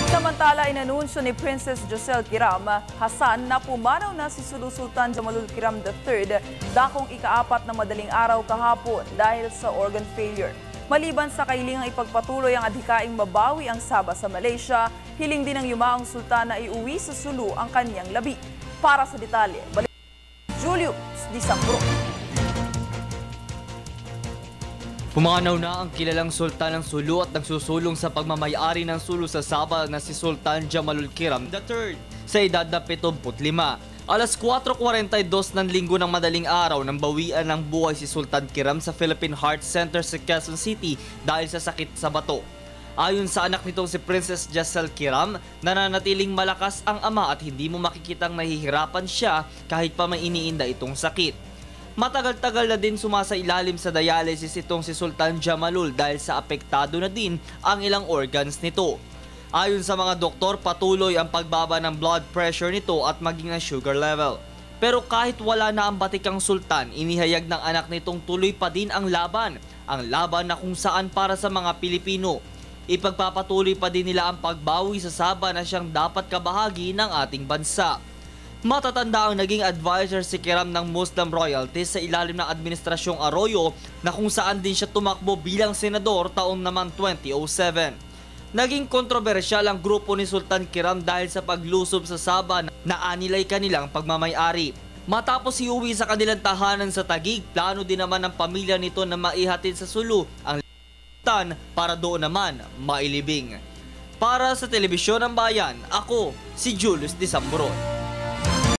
Samantala, inanunsyo ni Princess Joselle Kiram Hassan na pumanaw na si Sulu Sultan Jamalul Kiram III dakong ika-4 na madaling araw kahapon dahil sa organ failure. Maliban sa kailangang ipagpatuloy ang adhikaing mabawi ang Sabah sa Malaysia, hiling din ng yumaong sultan na iuwi sa Sulu ang kanyang labi. Para sa detalye, balik Julius Disambro. Pumanaw na ang kilalang sultan ng Sulu at nagsusulong sa pagmamayari ng Sulu sa Sabah na si Sultan Jamalul Kiram III sa edad na 75. Alas 4:42 ng linggo ng madaling araw nang bawian ng buhay si Sultan Kiram sa Philippine Heart Center sa Quezon City dahil sa sakit sa bato. Ayon sa anak nitong si Princess Joselle Kiram, nananatiling malakas ang ama at hindi mo makikitang nahihirapan siya kahit pa may iniinda itong sakit. Matagal-tagal na din sumasailalim sa dialysis itong si Sultan Jamalul dahil sa apektado na din ang ilang organs nito. Ayon sa mga doktor, patuloy ang pagbaba ng blood pressure nito at maging ang sugar level. Pero kahit wala na ang batikang sultan, inihayag ng anak nitong tuloy pa din ang laban na kung saan para sa mga Pilipino. Ipagpapatuloy pa din nila ang pagbawi sa Sabah na siyang dapat kabahagi ng ating bansa. Matatanda ang naging advisor si Kiram ng Muslim royalties sa ilalim ng Administrasyong Arroyo na kung saan din siya tumakbo bilang senador taong naman 2007. Naging kontrobersyal ang grupo ni Sultan Kiram dahil sa paglusob sa Sabah na anilay kanilang pagmamayari. Matapos iuwi sa kanilang tahanan sa Taguig, plano din naman ng pamilya nito na maihatid sa Sulu ang sultan para doon naman mailibing. Para sa Telebisyon ng Bayan, ako si Julius Disambro.